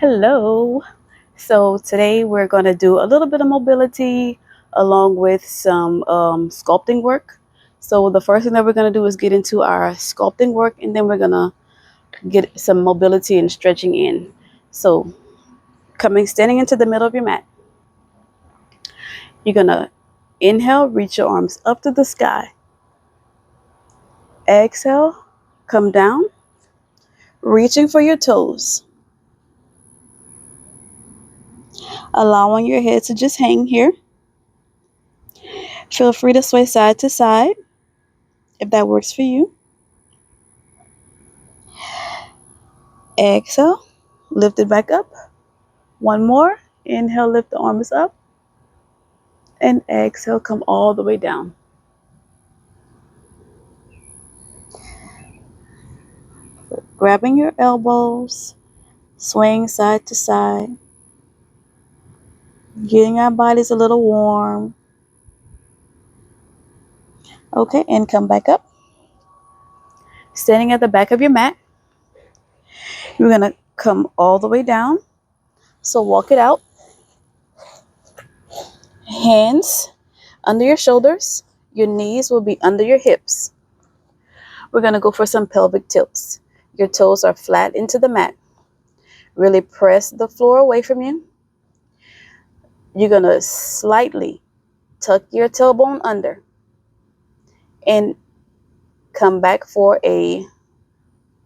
Hello. So today we're going to do a little bit of mobility along with some sculpting work. So the first thing that we're going to do is get into our sculpting work, and then we're going to get some mobility and stretching in. So standing into the middle of your mat, you're going to inhale, reach your arms up to the sky. Exhale, come down, reaching for your toes, allowing your head to just hang here. Feel free to sway side to side if that works for you. Exhale, lift it back up. One more. Inhale, lift the arms up. And exhale, come all the way down. Grabbing your elbows, swaying side to side, getting our bodies a little warm. Okay, and come back up. Standing at the back of your mat, you're going to come all the way down. So walk it out. Hands under your shoulders. Your knees will be under your hips. We're going to go for some pelvic tilts. Your toes are flat into the mat. Really press the floor away from you. You're going to slightly tuck your tailbone under and come back for a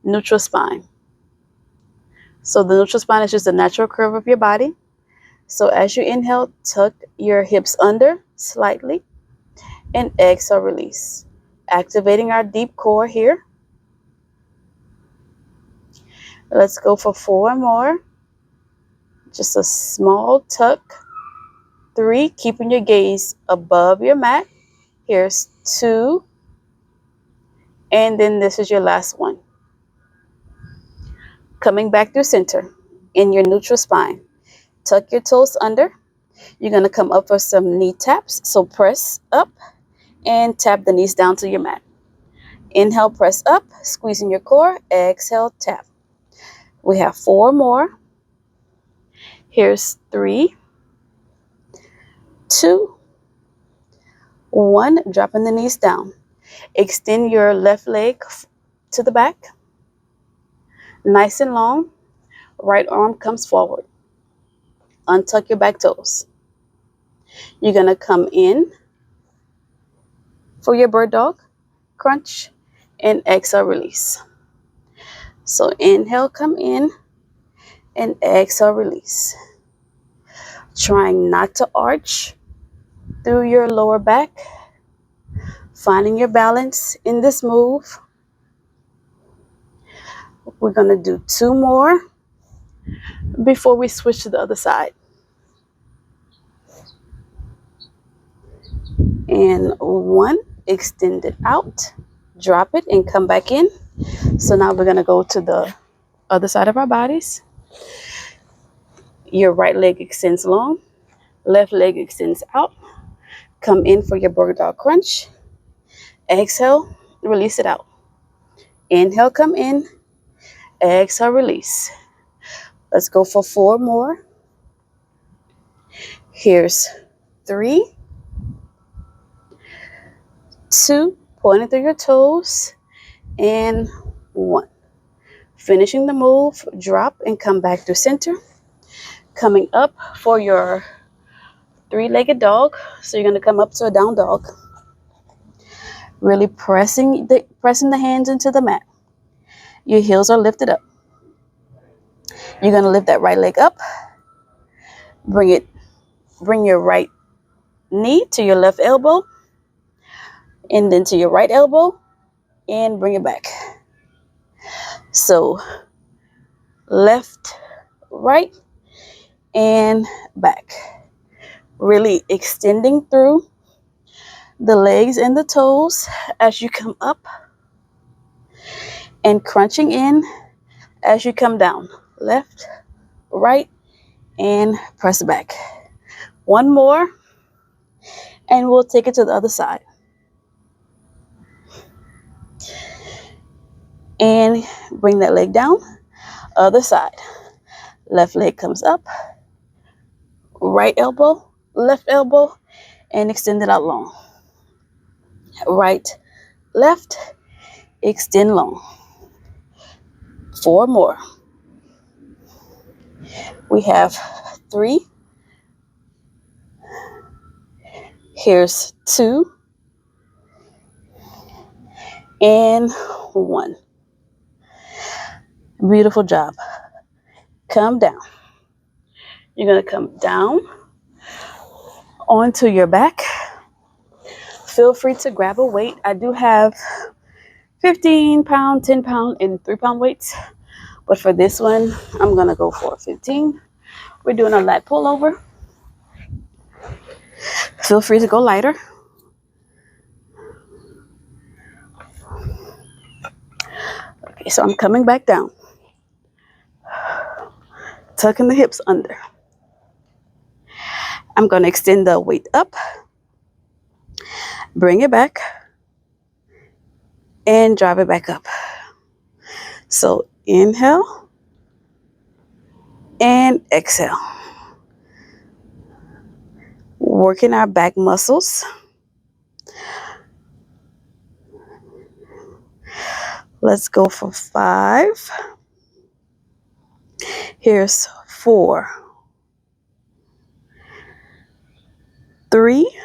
neutral spine. So the neutral spine is just a natural curve of your body. So as you inhale, tuck your hips under slightly and exhale, release. Activating our deep core here. Let's go for 4 more. Just a small tuck. 3, keeping your gaze above your mat. Here's 2. And then this is your last one. Coming back through center in your neutral spine. Tuck your toes under. You're going to come up for some knee taps. So press up and tap the knees down to your mat. Inhale, press up, squeezing your core. Exhale, tap. We have 4 more. Here's 3, 2, 1. Dropping the knees down. Extend your left leg to the back. Nice and long. Right arm comes forward. Untuck your back toes. You're going to come in for your bird dog, crunch, and exhale, release. So inhale, come in, and exhale, release. Trying not to arch through your lower back. Finding your balance in this move. We're going to do 2 more before we switch to the other side. And 1, extend it out, drop it, and come back in. So now we're going to go to the other side of our bodies. Your right leg extends long, left leg extends out. Come in for your bird dog crunch. Exhale, release it out. Inhale, come in. Exhale, release. Let's go for 4 more. Here's 3, 2, pointing through your toes, and 1. Finishing the move, drop and come back to center. Coming up for your 3-legged dog. So you're going to come up to a down dog. Really pressing the hands into the mat. Your heels are lifted up. You're going to lift that right leg up. Bring your right knee to your left elbow, and then to your right elbow, and bring it back. So left, right, and back. Really extending through the legs and the toes as you come up, and crunching in as you come down. Left, right, and press back. 1 more, and we'll take it to the other side. And bring that leg down. Other side. Left leg comes up, right elbow, left elbow, and extend it out long. Right, left, extend long. 4 more. We have 3. Here's 2 and 1. Beautiful job. Come down. You're going to come down onto your back. Feel free to grab a weight. I do have 15-pound, 10-pound, and 3-pound weights. But for this one, I'm going to go for 15. We're doing a lat pullover. Feel free to go lighter. Okay, so I'm coming back down. Tucking the hips under. I'm going to extend the weight up. Bring it back. And drive it back up. So inhale. And exhale. Working our back muscles. Let's go for 5. Here's 4, 3,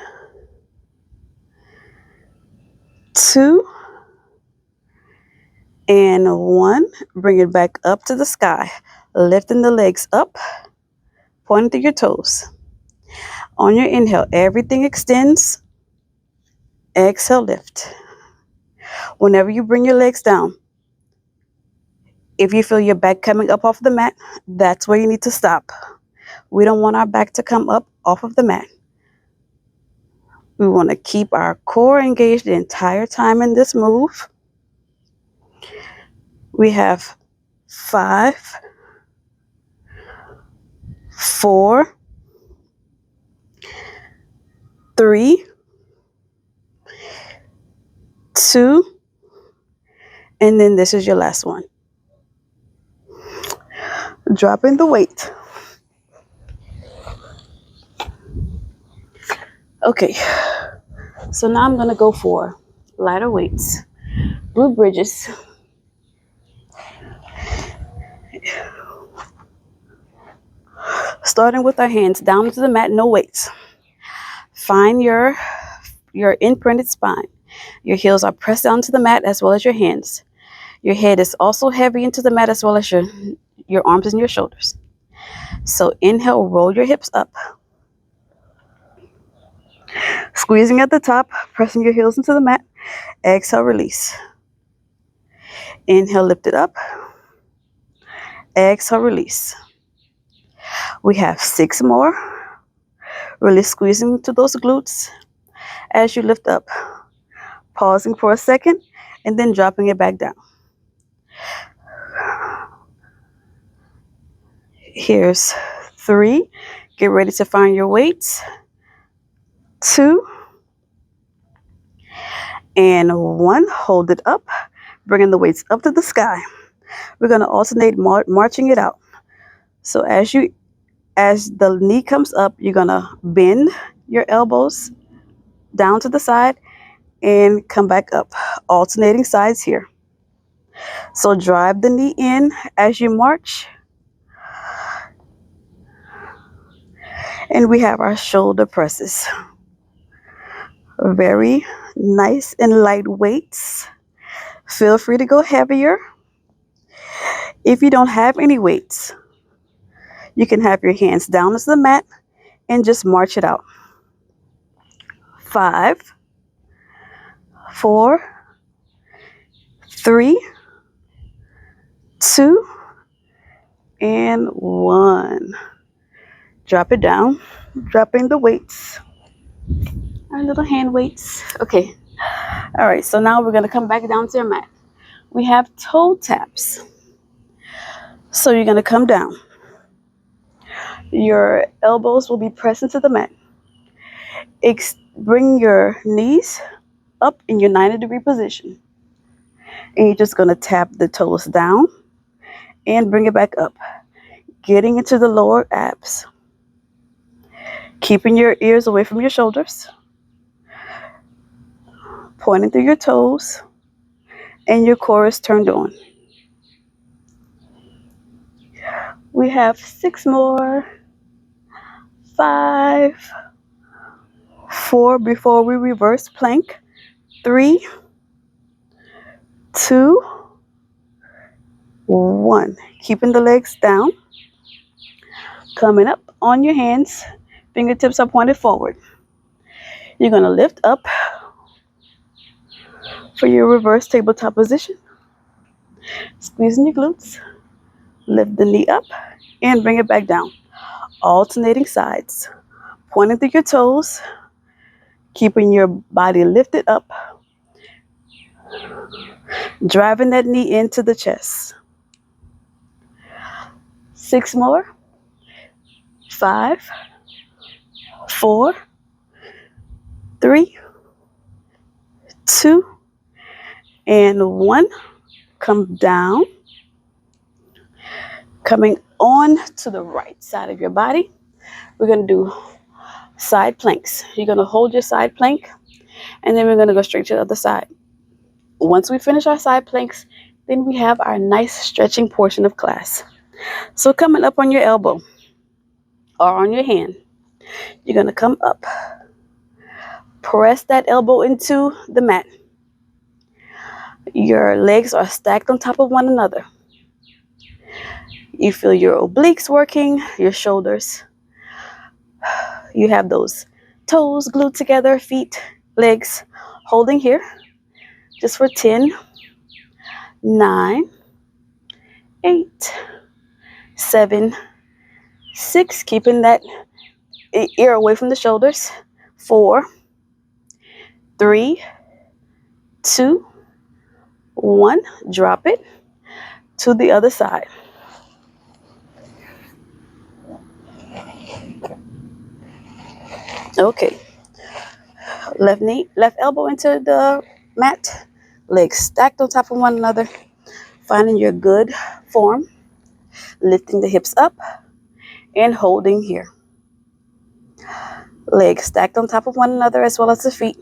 2, and 1. Bring it back up to the sky. Lifting the legs up, pointing to your toes. On your inhale, everything extends. Exhale, lift. Whenever you bring your legs down, if you feel your back coming up off the mat, that's where you need to stop. We don't want our back to come up off of the mat. We want to keep our core engaged the entire time in this move. We have 5, 4, 3, 2, and then this is your last one. Dropping the weight. Okay, so now I'm going to go for lighter weights. Glute bridges. Starting with our hands down to the mat, no weights. Find your imprinted spine. Your heels are pressed down to the mat as well as your hands. Your head is also heavy into the mat as well as your arms and your shoulders. So inhale, roll your hips up. Squeezing at the top, pressing your heels into the mat. Exhale, release. Inhale, lift it up. Exhale, release. We have 6 more. Really squeezing to those glutes as you lift up. Pausing for a second and then dropping it back down. Here's 3. Get ready to find your weights. 2 and 1. Hold it up, bringing the weights up to the sky. We're going to alternate marching it out. So as the knee comes up, you're going to bend your elbows down to the side and come back up, alternating sides here. So drive the knee in as you march. And we have our shoulder presses. Very nice and light weights. Feel free to go heavier. If you don't have any weights, you can have your hands down to the mat and just march it out. 5, 4, 3, 2, and 1. Drop it down, dropping the weights. Our little hand weights. Okay. All right, so now we're going to come back down to your mat. We have toe taps. So you're going to come down. Your elbows will be pressed into the mat. Bring your knees up in your 90-degree position. And you're just going to tap the toes down and bring it back up. getting into the lower abs, keeping your ears away from your shoulders, pointing through your toes, and your core is turned on. We have 6 more, 5, 4 before we reverse plank, 3, 2, 1. Keeping the legs down, coming up on your hands, fingertips are pointed forward. You're going to lift up for your reverse tabletop position, squeezing your glutes, lift the knee up and bring it back down, alternating sides, pointing through your toes, keeping your body lifted up, driving that knee into the chest. 6 more, 5, 4, 3, 2, and 1. Come down, coming on to the right side of your body. We're going to do side planks. You're going to hold your side plank, and then we're going to go straight to the other side. Once we finish our side planks, then we have our nice stretching portion of class. So coming up on your elbow or on your hand, you're going to come up, press that elbow into the mat. Your legs are stacked on top of one another. You feel your obliques working, your shoulders. You have those toes glued together, feet, legs, holding here just for 10, 9, 8, 7, 6, keeping that ear away from the shoulders, 4, 3, 2, 1, drop it to the other side. Okay, left knee, left elbow into the mat, legs stacked on top of one another, finding your good form, lifting the hips up and holding here. Legs stacked on top of one another as well as the feet.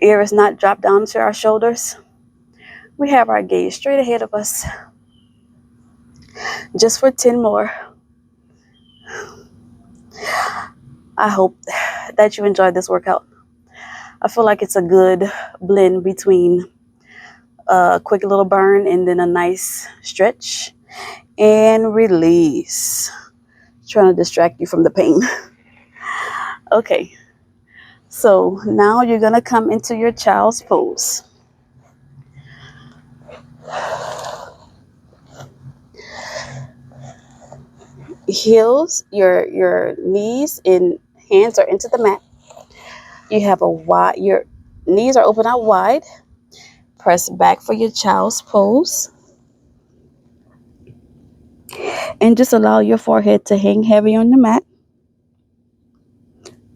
Ear is not dropped down to our shoulders. We have our gaze straight ahead of us. Just for 10 more. I hope that you enjoyed this workout. I feel like it's a good blend between a quick little burn and then a nice stretch and release. Trying to distract you from the pain. Okay, so now you're going to come into your child's pose. Heels, your knees and hands are into the mat. You have a wide, your knees are open out wide. Press back for your child's pose. And just allow your forehead to hang heavy on the mat.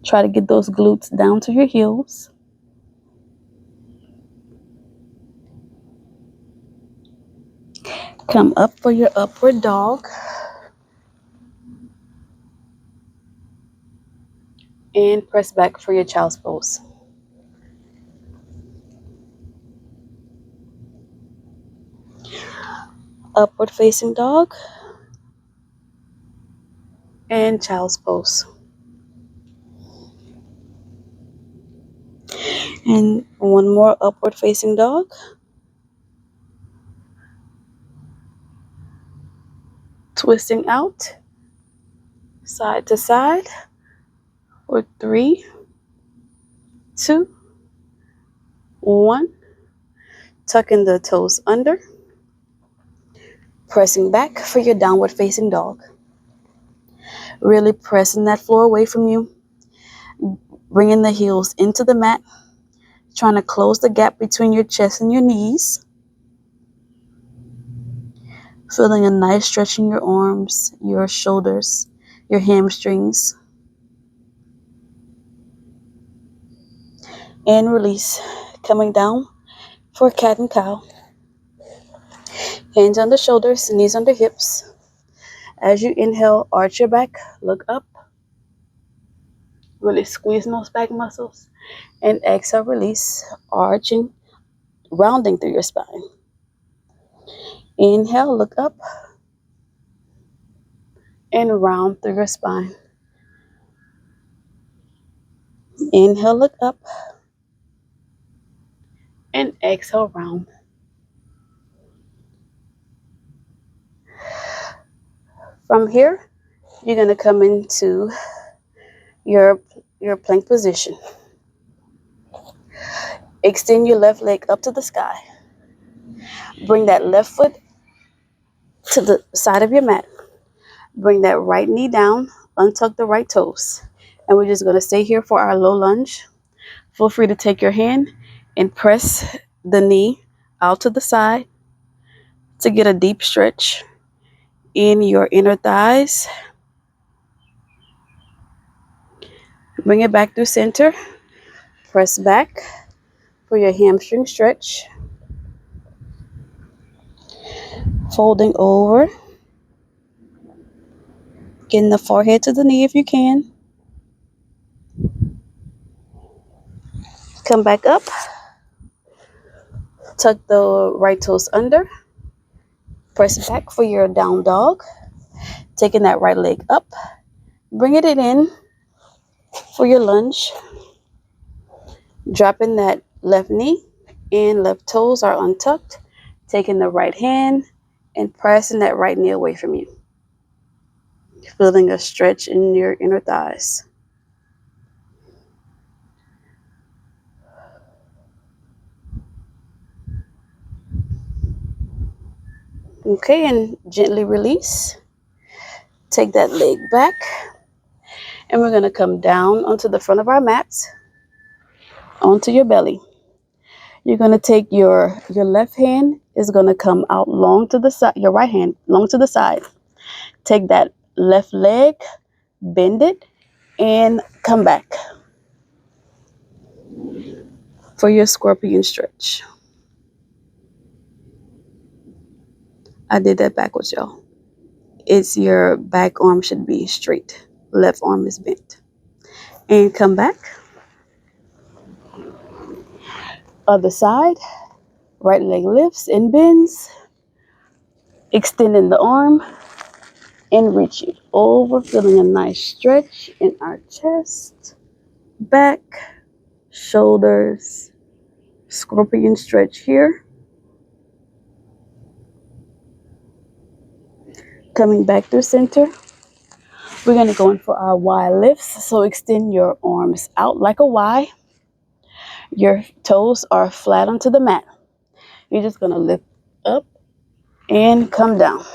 Try to get those glutes down to your heels. Come up for your upward dog. And press back for your child's pose. Upward facing dog. And child's pose. And one more upward facing dog. Twisting out, side to side, for 3, 2, 1. Tucking the toes under. Pressing back for your downward facing dog. Really pressing that floor away from you. Bringing the heels into the mat. Trying to close the gap between your chest and your knees. Feeling a nice stretch in your arms, your shoulders, your hamstrings. And release. Coming down for cat and cow. Hands on the shoulders, knees on the hips. As you inhale, arch your back, look up, really squeeze those back muscles, and exhale, release, arching, rounding through your spine. Inhale, look up, and round through your spine. Inhale, look up, and exhale, round. From here, you're going to come into your plank position. Extend your left leg up to the sky. Bring that left foot to the side of your mat. Bring that right knee down, untuck the right toes. And we're just going to stay here for our low lunge. Feel free to take your hand and press the knee out to the side to get a deep stretch in your inner thighs. Bring it back through center. Press back for your hamstring stretch. Folding over. Getting the forehead to the knee if you can. Come back up. Tuck the right toes under. Press back for your down dog. Taking that right leg up. Bringing it in for your lunge. Dropping that left knee and left toes are untucked. Taking the right hand and pressing that right knee away from you. Feeling a stretch in your inner thighs. Okay, and gently release. Take that leg back. And we're going to come down onto the front of our mats, onto your belly. You're going to take your left hand is going to come out long to the side, your right hand long to the side. Take that left leg, bend it, and come back for your scorpion stretch. I did that backwards, y'all. It's your back arm should be straight. Left arm is bent. And come back. Other side. Right leg lifts and bends. Extending the arm. And reach it over. Feeling a nice stretch in our chest. Back. Shoulders. Scorpion stretch here. Coming back through center. We're going to go in for our Y lifts. So extend your arms out like a Y. Your toes are flat onto the mat. You're just going to lift up and come down.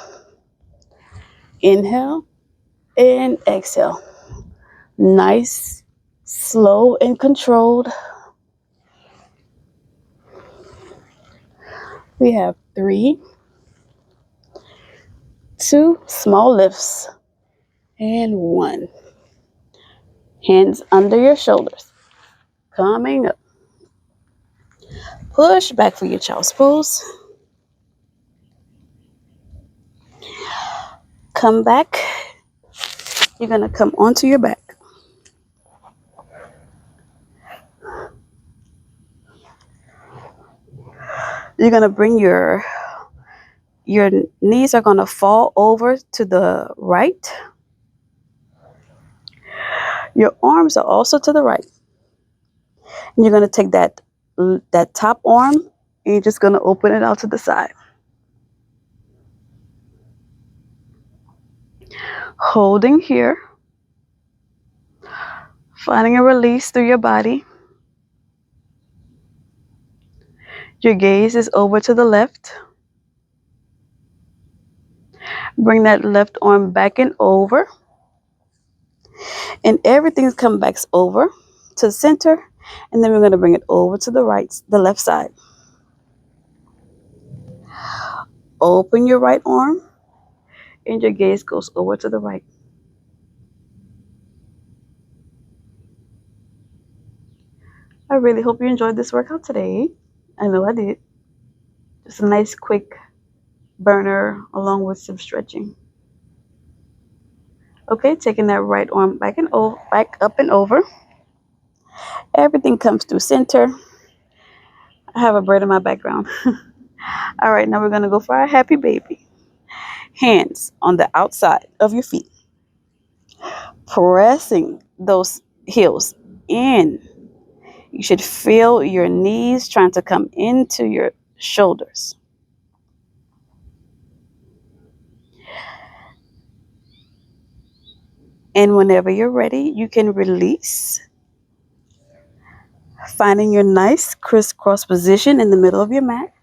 Inhale and exhale. Nice, slow, and controlled. We have 3, 2 small lifts, and 1. Hands under your shoulders. Coming up. Push back for your child's pose. Come back. You're going to come onto your back. You're going to bring your knees are going to fall over to the right. Your arms are also to the right. And you're going to take that top arm and you're just going to open it out to the side. Holding here. Finding a release through your body. Your gaze is over to the left. Bring that left arm back and over. And everything's come back over to the center. And then we're going to bring it over to the left side. Open your right arm. And your gaze goes over to the right. I really hope you enjoyed this workout today. I know I did. Just a nice quick burner along with some stretching. Okay, taking that right arm back up and over. Everything comes through center. I have a bird in my background. All right, now we're gonna go for our happy baby. Hands on the outside of your feet, pressing those heels in. You should feel your knees trying to come into your shoulders. And whenever you're ready, you can release, finding your nice crisscross position in the middle of your mat.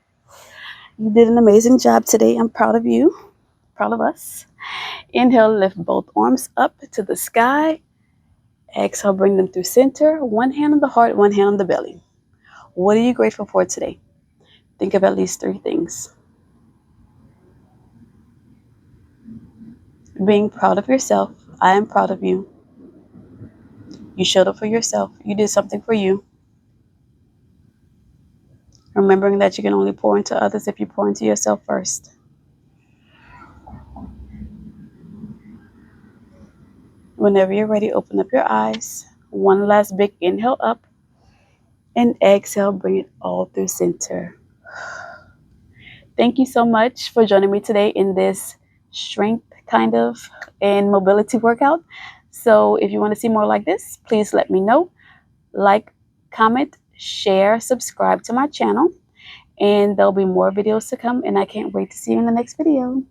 You did an amazing job today. I'm proud of you, proud of us. Inhale, lift both arms up to the sky. Exhale, bring them through center. One hand on the heart, one hand on the belly. What are you grateful for today? Think of at least 3 things. Being proud of yourself. I am proud of you. You showed up for yourself. You did something for you. Remembering that you can only pour into others if you pour into yourself first. Whenever you're ready, open up your eyes. One last big inhale up. And exhale, bring it all through center. Thank you so much for joining me today in this strength kind of and mobility workout. So if you want to see more like this, please let me know. Like, comment, share, subscribe to my channel. And there'll be more videos to come. And I can't wait to see you in the next video.